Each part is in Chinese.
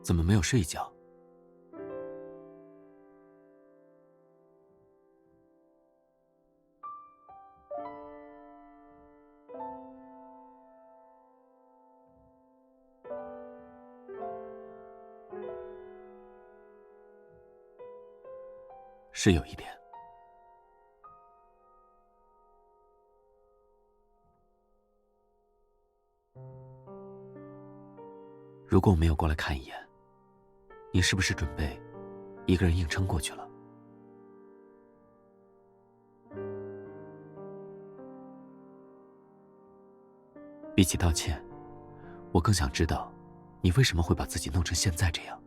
怎么没有睡一觉？是有一点。如果我没有过来看一眼，你是不是准备一个人硬撑过去了？比起道歉，我更想知道，你为什么会把自己弄成现在这样？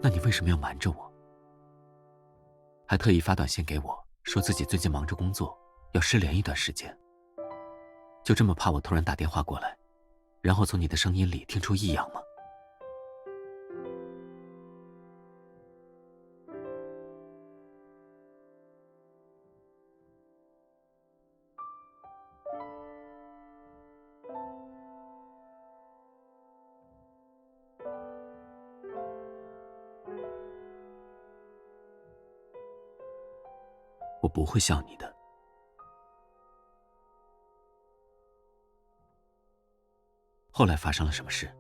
那你为什么要瞒着我？还特意发短信给我，说自己最近忙着工作，要失联一段时间。就这么怕我突然打电话过来，然后从你的声音里听出异样吗？我不会笑你的。后来发生了什么事？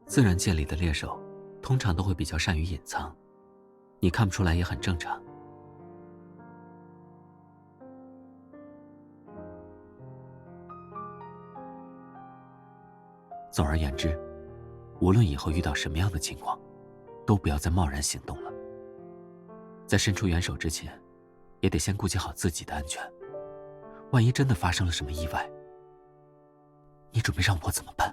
自然界里的猎手通常都会比较善于隐藏，你看不出来也很正常。总而言之，无论以后遇到什么样的情况，都不要再贸然行动了。在伸出援手之前，也得先顾及好自己的安全。万一真的发生了什么意外，你准备让我怎么办？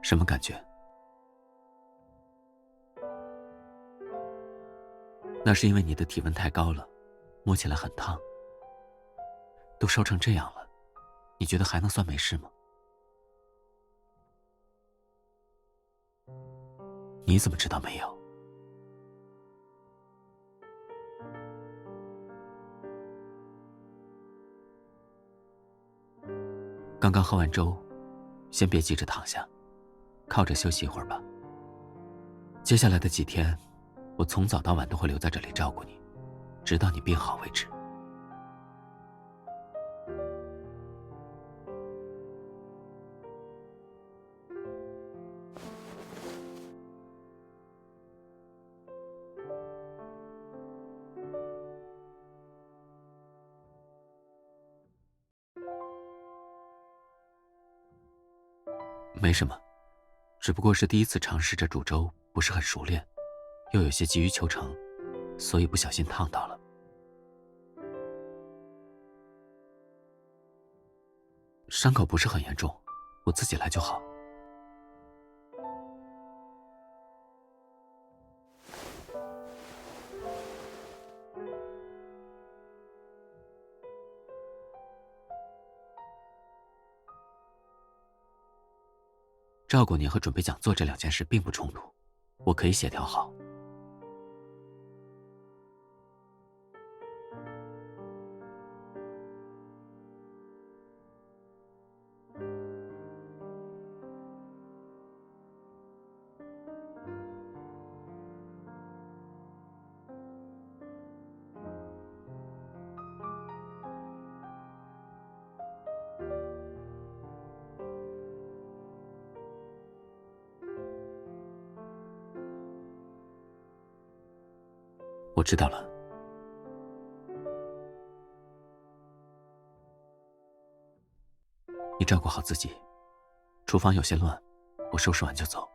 什么感觉？那是因为你的体温太高了，摸起来很烫。都烧成这样了，你觉得还能算没事吗？你怎么知道没有？刚刚喝完粥，先别急着躺下，靠着休息一会儿吧。接下来的几天，我从早到晚都会留在这里照顾你，直到你病好为止。没什么，只不过是第一次尝试着煮粥，不是很熟练，又有些急于求成，所以不小心烫到了。伤口不是很严重，我自己来就好。照顾你和准备讲座这两件事并不冲突，我可以协调好。我知道了。你照顾好自己，厨房有些乱，我收拾完就走。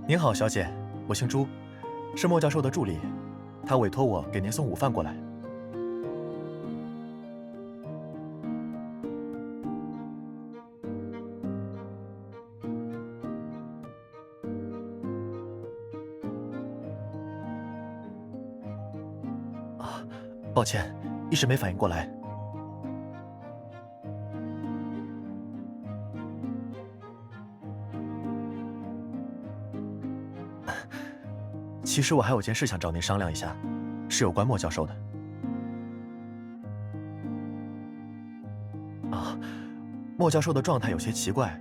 您好，小姐，我姓朱，是莫教授的助理，他委托我给您送午饭过来。啊，抱歉，一时没反应过来。其实我还有件事想找您商量一下，是有关莫教授的。啊，莫教授的状态有些奇怪，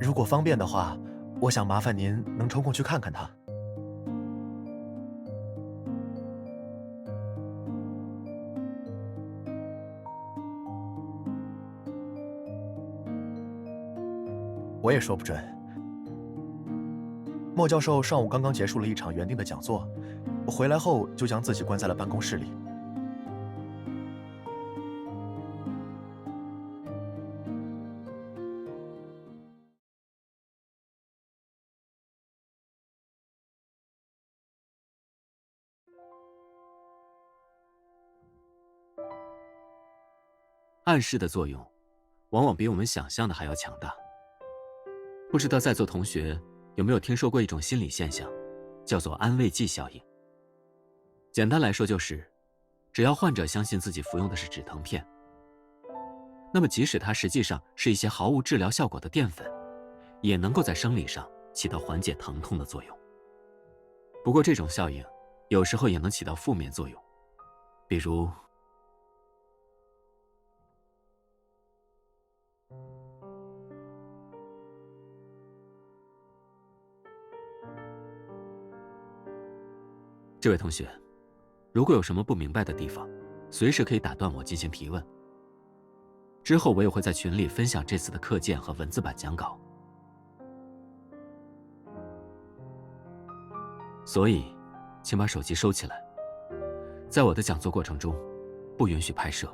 如果方便的话，我想麻烦您能抽空去看看他。我也说不准。莫教授上午刚刚结束了一场原定的讲座，回来后就将自己关在了办公室里。暗示的作用，往往比我们想象的还要强大。不知道在座同学有没有听说过一种心理现象，叫做安慰剂效应。简单来说就是，只要患者相信自己服用的是止疼片，那么即使它实际上是一些毫无治疗效果的淀粉，也能够在生理上起到缓解疼痛的作用。不过这种效应有时候也能起到负面作用，比如这位同学，如果有什么不明白的地方，随时可以打断我进行提问。之后我也会在群里分享这次的课件和文字版讲稿。所以，请把手机收起来，在我的讲座过程中，不允许拍摄。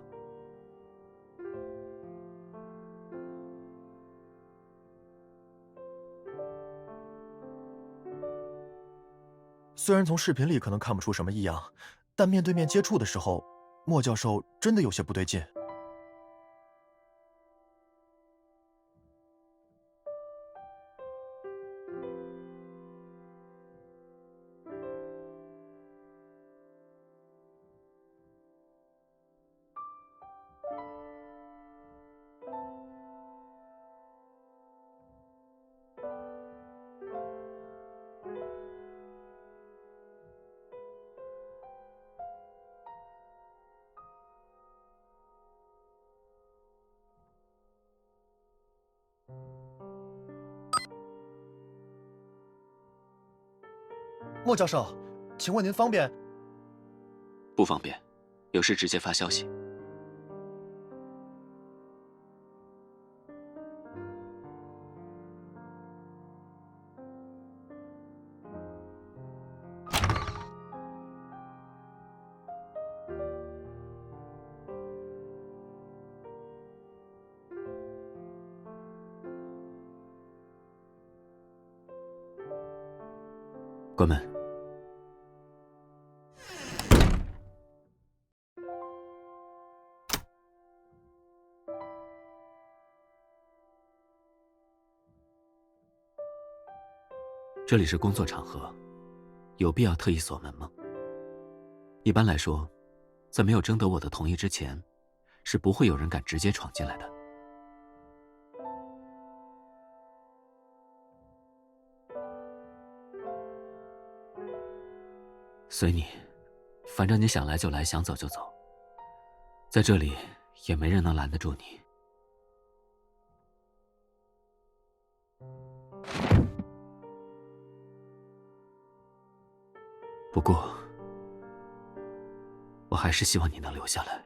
虽然从视频里可能看不出什么异样，但面对面接触的时候，莫教授真的有些不对劲。莫教授，请问您方便？不方便，有事直接发消息。关门。这里是工作场合，有必要特意锁门吗？一般来说，在没有征得我的同意之前，是不会有人敢直接闯进来的。随你，反正你想来就来，想走就走。在这里，也没人能拦得住你。不过，我还是希望你能留下来。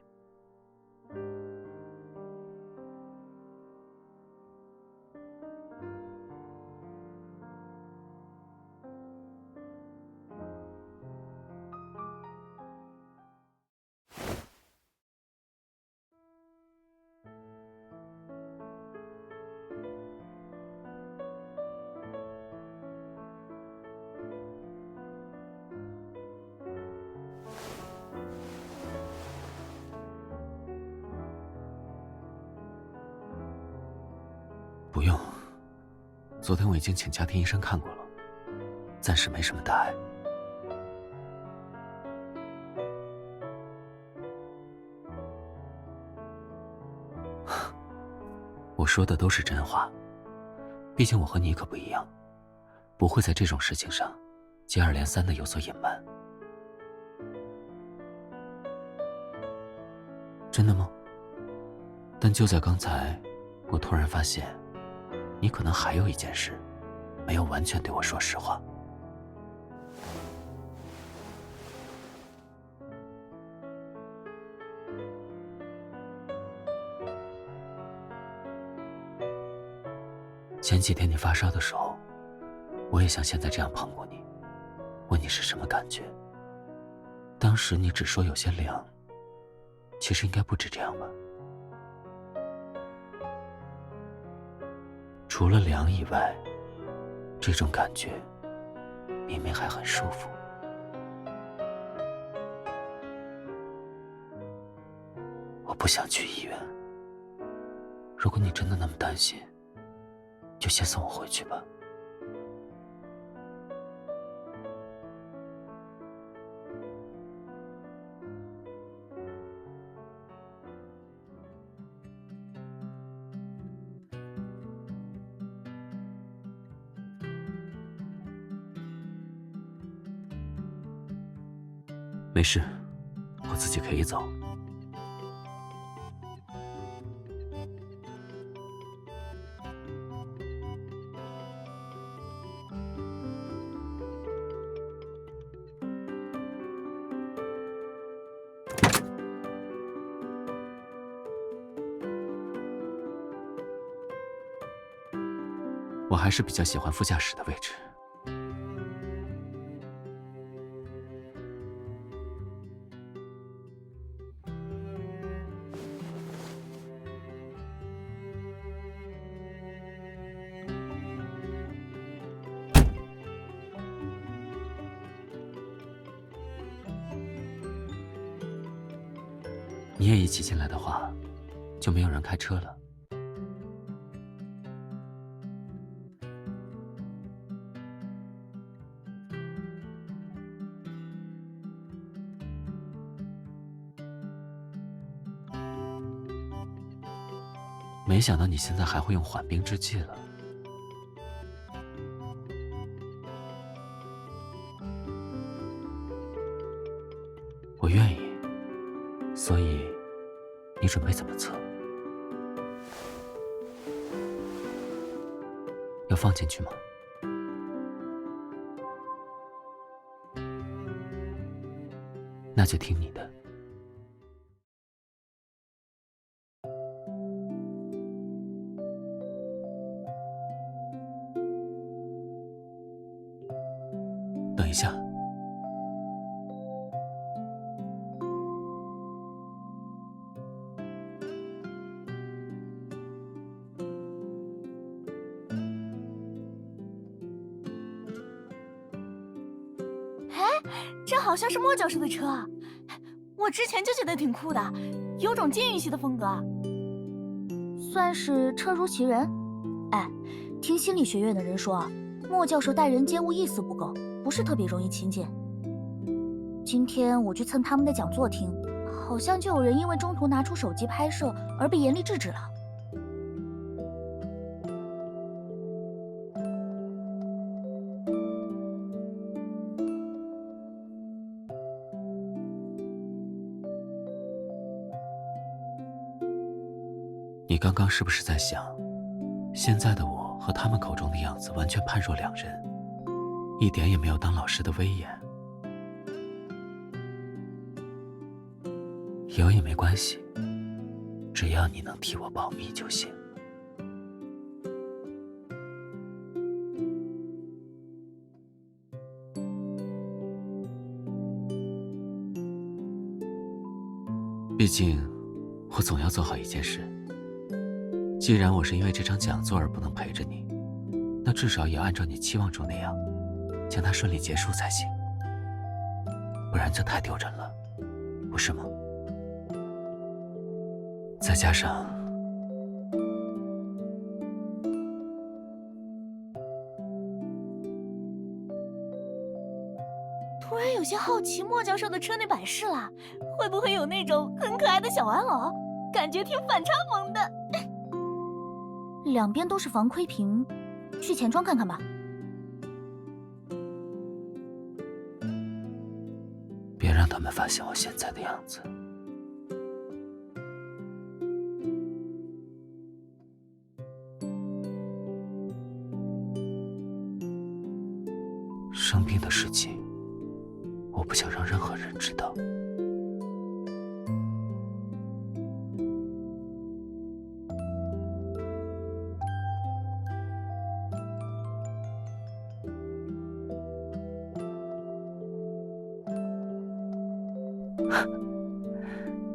用，昨天我已经请家庭医生看过了，暂时没什么大碍。我说的都是真话，毕竟我和你可不一样，不会在这种事情上接二连三的有所隐瞒。真的吗？但就在刚才，我突然发现，你可能还有一件事，没有完全对我说实话。前几天你发烧的时候，我也像现在这样碰过你，问你是什么感觉。当时你只说有些凉，其实应该不止这样吧。除了凉以外，这种感觉明明还很舒服。我不想去医院，如果你真的那么担心，就先送我回去吧。没事，我自己可以走。我还是比较喜欢副驾驶的位置。你也一起进来的话，就没有人开车了。没想到你现在还会用缓兵之计了。我愿意，所以你准备怎么测？要放进去吗？那就听你的。等一下。这好像是莫教授的车啊！我之前就觉得挺酷的，有种禁欲系的风格。算是车如其人。哎，听心理学院的人说啊，莫教授待人接物一丝不苟，不是特别容易亲近。今天我去蹭他们的讲座听，好像就有人因为中途拿出手机拍摄而被严厉制止了。你刚刚是不是在想，现在的我和他们口中的样子完全判若两人，一点也没有当老师的威严？有也没关系，只要你能替我保密就行。毕竟，我总要做好一件事。既然我是因为这场讲座而不能陪着你，那至少也按照你期望中那样，将它顺利结束才行。不然就太丢人了，不是吗？再加上，些好奇莫教授的车内摆饰啦，会不会有那种很可爱的小玩偶？感觉挺反差萌的。两边都是防窥屏，去前窗看看吧。别让他们发现我现在的样子。生病的事情，我不想让任何人知道。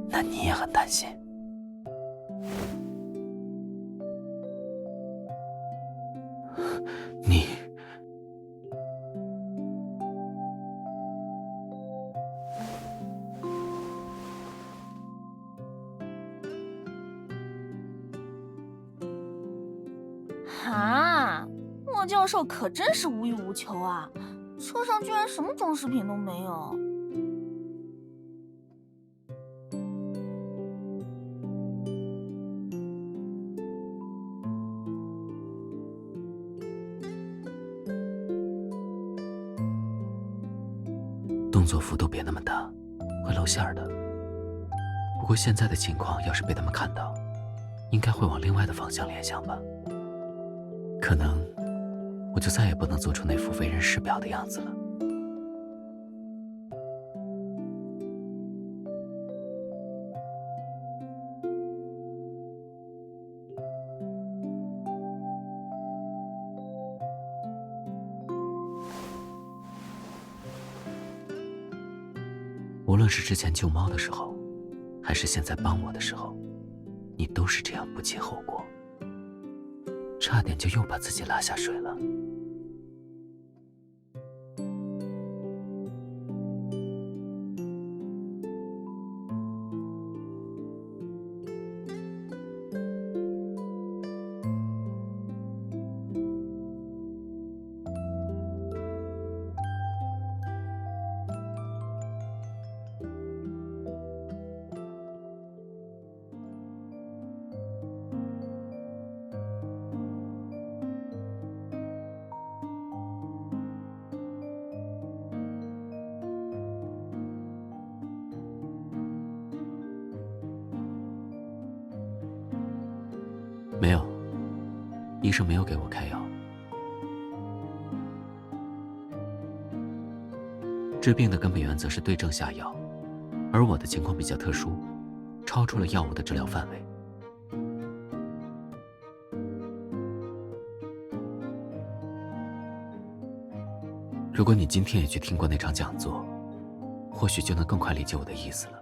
那你也很担心。你哈，莫教授可真是无欲无求啊！车上居然什么装饰品都没有。动作幅度别那么大，会露馅的。不过现在的情况，要是被他们看到，应该会往另外的方向联想吧。可能我就再也不能做出那副为人师表的样子了。无论是之前救猫的时候，还是现在帮我的时候，你都是这样不计后果，差点就又把自己拉下水了。没有，医生没有给我开药。治病的根本原则是对症下药，而我的情况比较特殊，超出了药物的治疗范围。如果你今天也去听过那场讲座，或许就能更快理解我的意思了。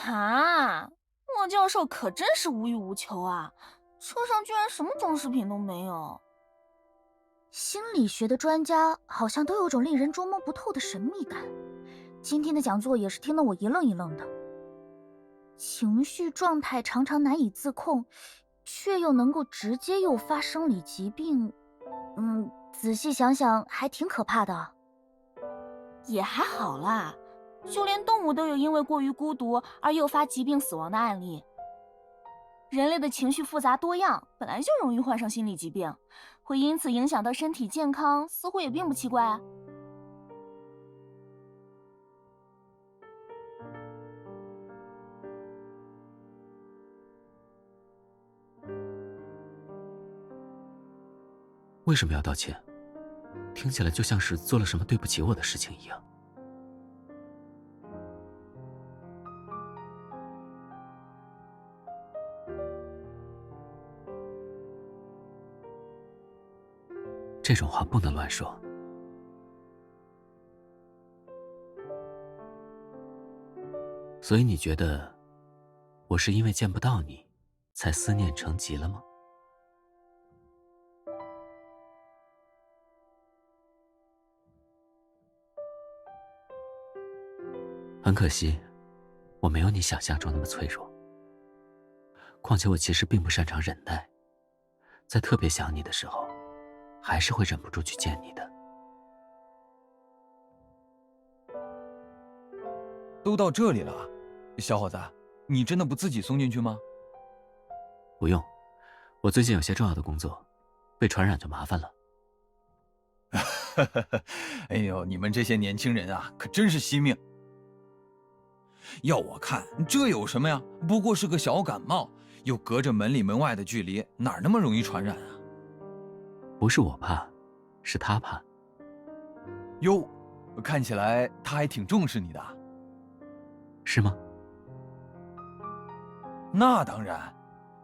哈，莫教授可真是无欲无求啊！车上居然什么装饰品都没有。心理学的专家好像都有种令人捉摸不透的神秘感。今天的讲座也是听得我一愣一愣的。情绪状态常常难以自控，却又能够直接诱发生理疾病。仔细想想还挺可怕的。也还好啦，就连动物都有因为过于孤独而诱发疾病死亡的案例。人类的情绪复杂多样，本来就容易患上心理疾病，会因此影响到身体健康，似乎也并不奇怪啊。为什么要道歉？听起来就像是做了什么对不起我的事情一样。这种话不能乱说。所以你觉得我是因为见不到你，才思念成疾了吗？很可惜，我没有你想象中那么脆弱。况且我其实并不擅长忍耐，在特别想你的时候，还是会忍不住去见你的。都到这里了，小伙子，你真的不自己送进去吗？不用，我最近有些重要的工作，被传染就麻烦了。哎呦，你们这些年轻人啊，可真是惜命。要我看，这有什么呀？不过是个小感冒，又隔着门里门外的距离，哪儿那么容易传染啊？不是我怕，是他怕。哟，看起来他还挺重视你的。是吗？那当然，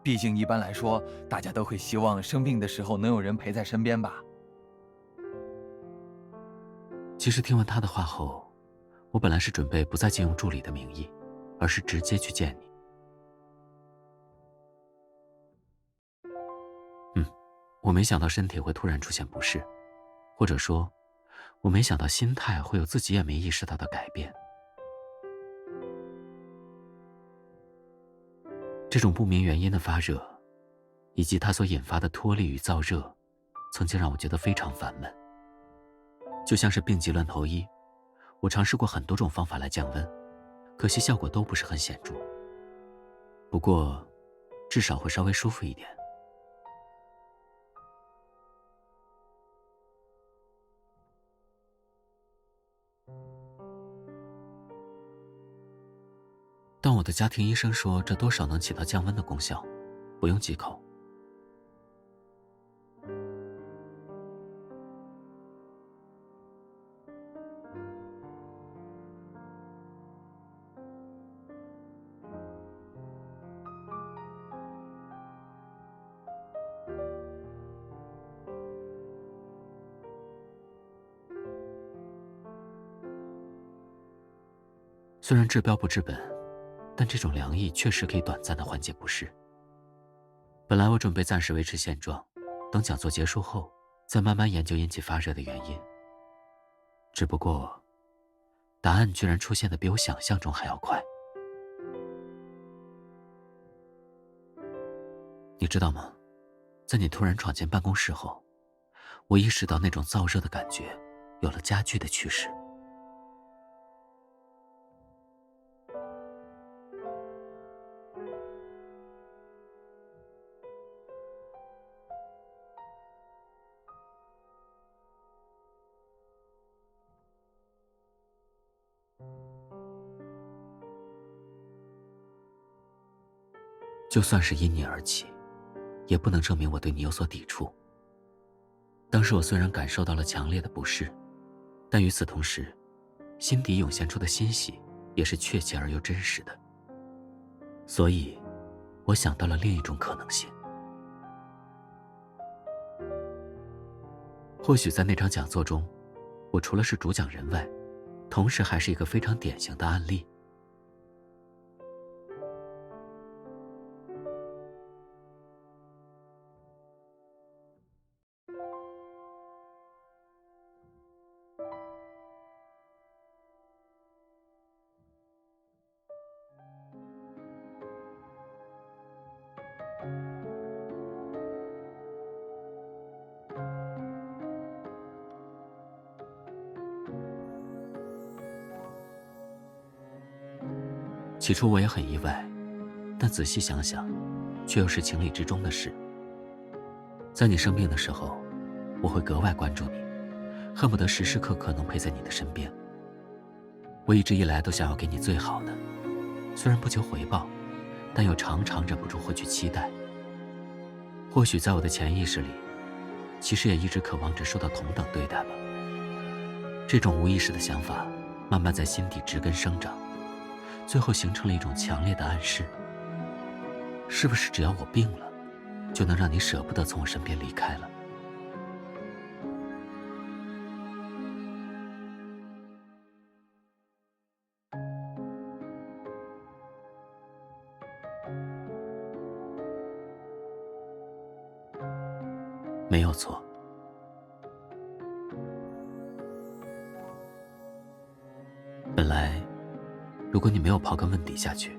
毕竟一般来说，大家都会希望生病的时候能有人陪在身边吧。其实听完他的话后，我本来是准备不再借用助理的名义，而是直接去见你。我没想到身体会突然出现不适，或者说，我没想到心态会有自己也没意识到的改变。这种不明原因的发热，以及它所引发的脱力与燥热，曾经让我觉得非常烦闷。就像是病急乱投医，我尝试过很多种方法来降温，可惜效果都不是很显著。不过，至少会稍微舒服一点。但我的家庭医生说，这多少能起到降温的功效，不用忌口。虽然治标不治本，但这种凉意确实可以短暂的缓解不适。本来我准备暂时维持现状，等讲座结束后，再慢慢研究引起发热的原因。只不过，答案居然出现的比我想象中还要快。你知道吗？在你突然闯进办公室后，我意识到那种燥热的感觉有了加剧的趋势。就算是因你而起，也不能证明我对你有所抵触。当时我虽然感受到了强烈的不适，但与此同时，心底涌现出的欣喜也是确切而又真实的。所以，我想到了另一种可能性。或许在那场讲座中，我除了是主讲人外，同时还是一个非常典型的案例。起初我也很意外，但仔细想想，却又是情理之中的事。在你生病的时候，我会格外关注你，恨不得时时刻刻能陪在你的身边。我一直以来都想要给你最好的，虽然不求回报，但又常常忍不住会去期待。或许在我的潜意识里，其实也一直渴望着受到同等对待吧。这种无意识的想法，慢慢在心底植根生长，最后形成了一种强烈的暗示。是不是只要我病了，就能让你舍不得从我身边离开了？没有错。本来如果你没有刨根问底下去，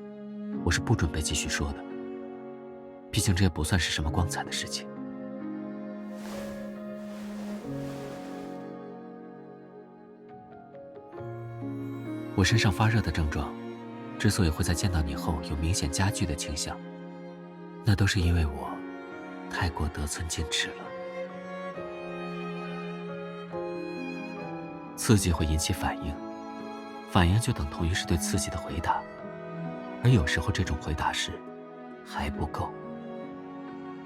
我是不准备继续说的。毕竟这也不算是什么光彩的事情。我身上发热的症状，之所以会在见到你后有明显加剧的倾向，那都是因为我太过得寸进尺了。刺激会引起反应，反应就等同于是对刺激的回答，而有时候这种回答是还不够。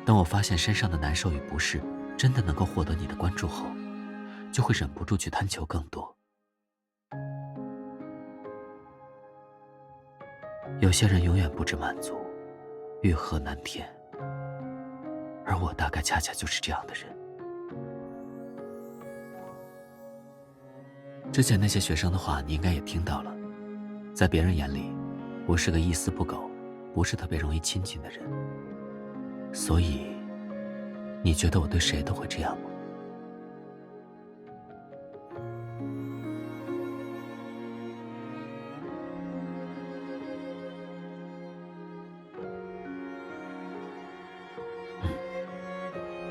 当我发现身上的难受与不适真的能够获得你的关注后，就会忍不住去贪求更多。有些人永远不知满足，欲壑难填，而我大概恰恰就是这样的人。之前那些学生的话你应该也听到了，在别人眼里，我是个一丝不苟，不是特别容易亲近的人。所以，你觉得我对谁都会这样吗？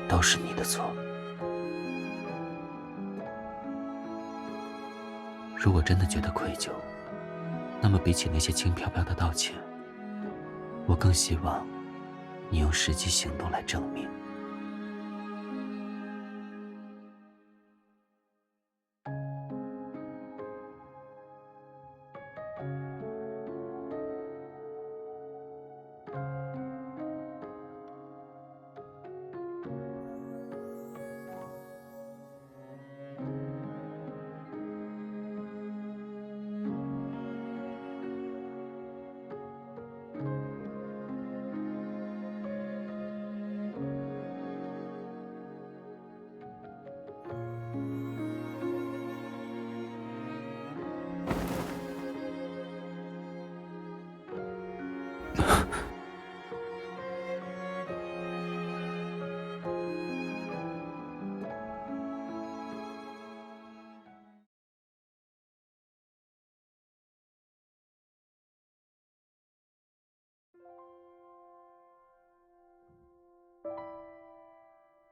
都是你的错。如果真的觉得愧疚，那么比起那些轻飘飘的道歉，我更希望你用实际行动来证明。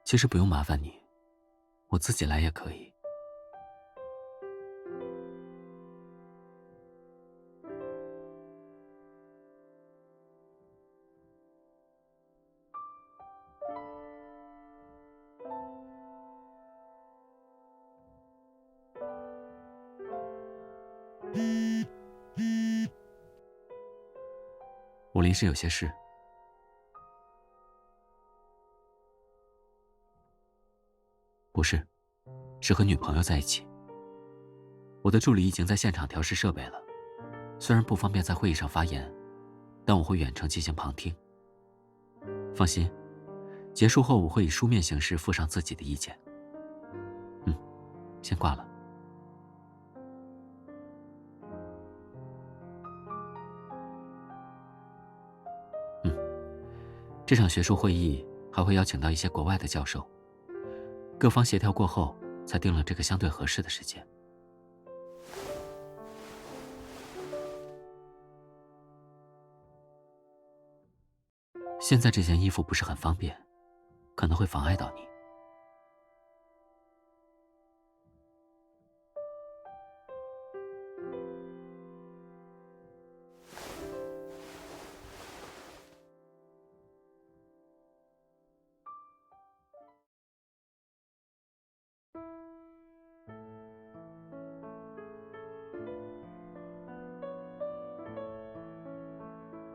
其实不用麻烦你，我自己来也可以。我临时有些事。不是，是和女朋友在一起。我的助理已经在现场调试设备了，虽然不方便在会议上发言，但我会远程进行旁听。放心，结束后我会以书面形式附上自己的意见。先挂了。这场学术会议还会邀请到一些国外的教授，各方协调过后才定了这个相对合适的时间。现在这件衣服不是很方便，可能会妨碍到你。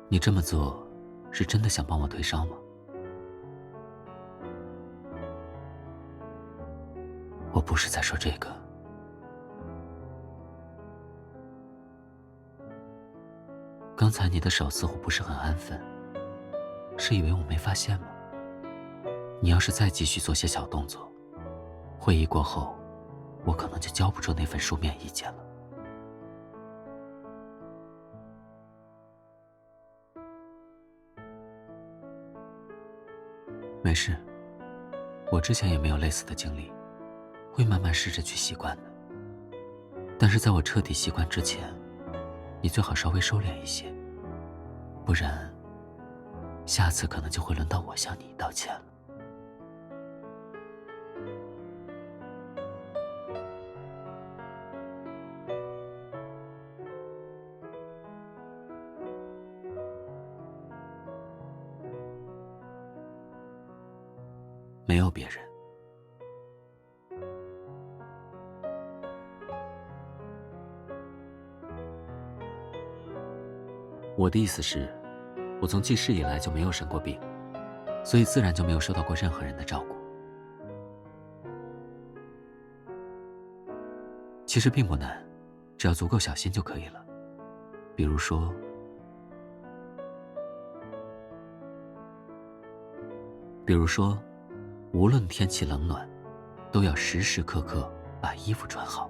你这么做，是真的想帮我退烧吗？我不是在说这个。刚才你的手似乎不是很安分，是以为我没发现吗？你要是再继续做些小动作，会议过后，我可能就交不出那份书面意见了。没事，我之前也没有类似的经历，会慢慢试着去习惯的。但是在我彻底习惯之前，你最好稍微收敛一些，不然，下次可能就会轮到我向你道歉了。没有别人。我的意思是，我从记事以来就没有生过病，所以自然就没有受到过任何人的照顾。其实并不难，只要足够小心就可以了。比如说，无论天气冷暖，都要时时刻刻把衣服穿好。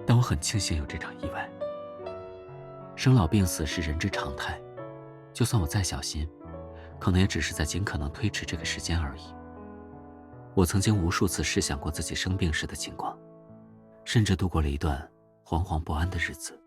但我很庆幸有这场意外。生老病死是人之常态，就算我再小心，可能也只是在尽可能推迟这个时间而已。我曾经无数次试想过自己生病时的情况，甚至度过了一段惶惶不安的日子。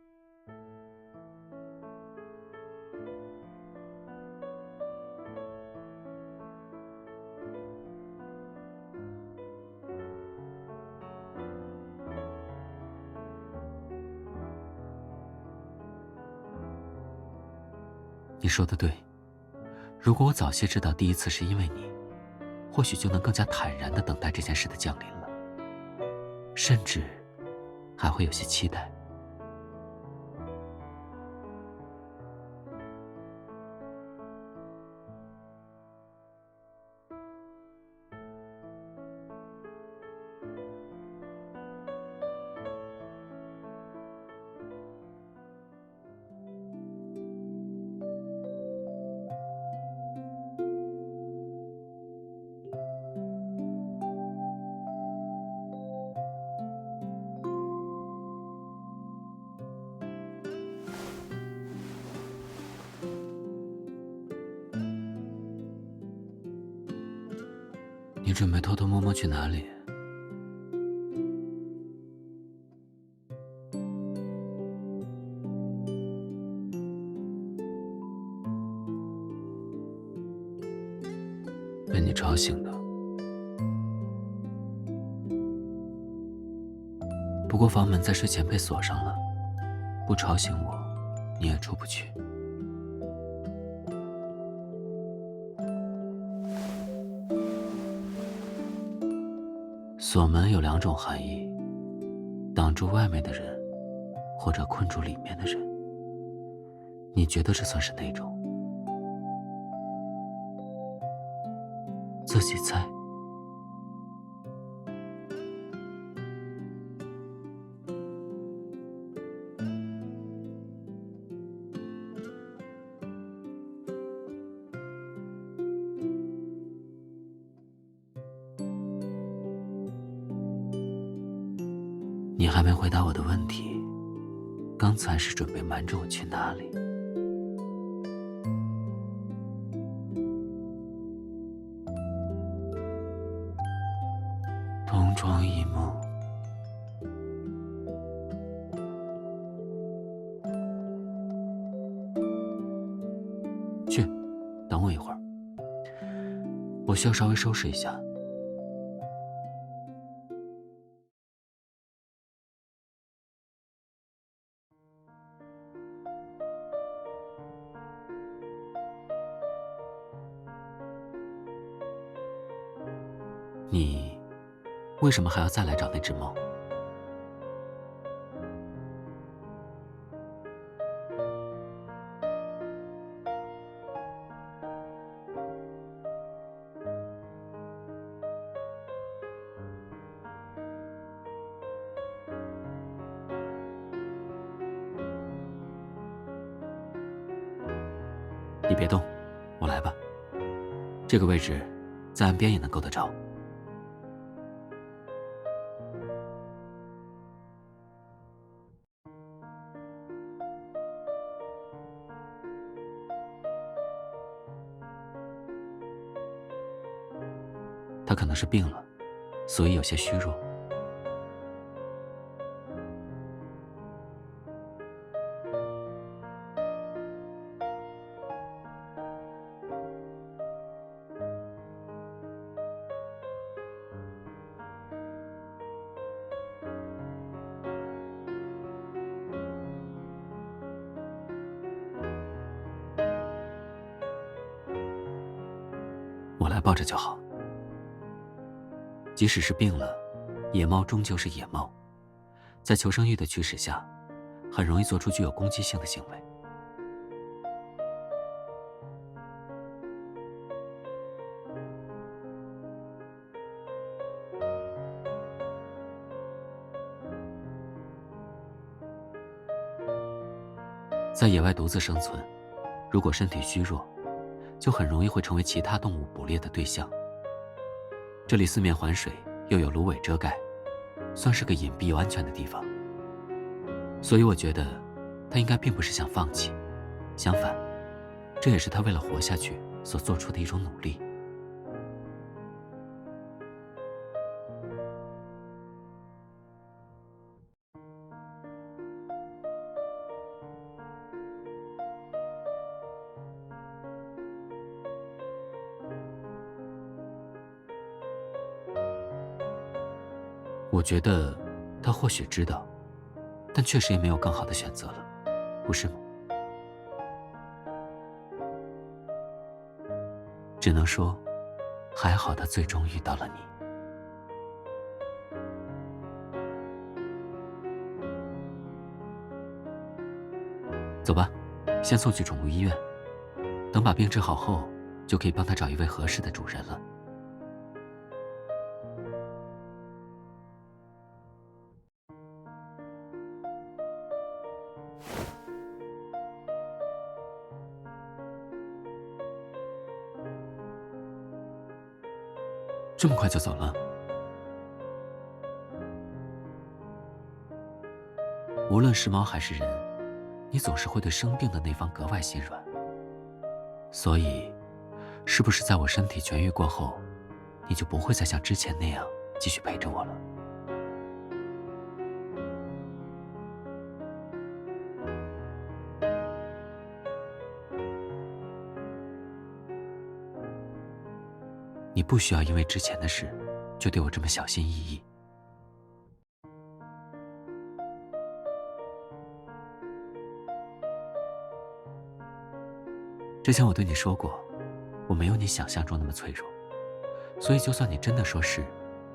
你说的对，如果我早些知道第一次是因为你，或许就能更加坦然地等待这件事的降临了，甚至还会有些期待。你准备偷偷摸摸去哪里？被你吵醒的。不过房门在睡前被锁上了，不吵醒我，你也出不去。锁门有两种含义，挡住外面的人，或者困住里面的人。你觉得这算是哪种？自己猜。你还没回答我的问题，刚才是准备瞒着我去哪里？同床异梦。去，等我一会儿，我需要稍微收拾一下。你为什么还要再来找那只猫？你别动，我来吧。这个位置在岸边也能够得着。他他可能是病了，所以有些虚弱。我来抱着就好。即使是病了，野猫终究是野猫，在求生欲的驱使下，很容易做出具有攻击性的行为。在野外独自生存，如果身体虚弱，就很容易会成为其他动物捕猎的对象。这里四面环水，又有芦苇遮盖，算是个隐蔽又安全的地方。所以我觉得，他应该并不是想放弃，相反，这也是他为了活下去所做出的一种努力。我觉得他或许知道，但确实也没有更好的选择了，不是吗？只能说，还好他最终遇到了你。走吧，先送去宠物医院，等把病治好后，就可以帮他找一位合适的主人了。这么快就走了？无论是猫还是人，你总是会对生病的那方格外心软。所以，是不是在我身体痊愈过后，你就不会再像之前那样继续陪着我了？你不需要因为之前的事，就对我这么小心翼翼。之前我对你说过，我没有你想象中那么脆弱，所以就算你真的说是，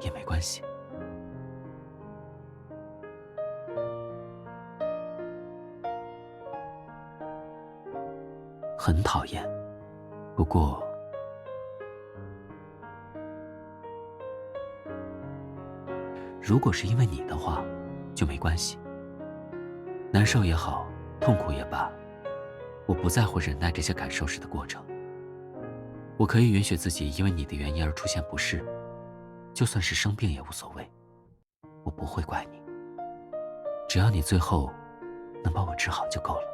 也没关系。很讨厌，不过如果是因为你的话，就没关系。难受也好，痛苦也罢，我不在乎忍耐这些感受时的过程。我可以允许自己因为你的原因而出现不适，就算是生病也无所谓，我不会怪你。只要你最后能把我治好就够了。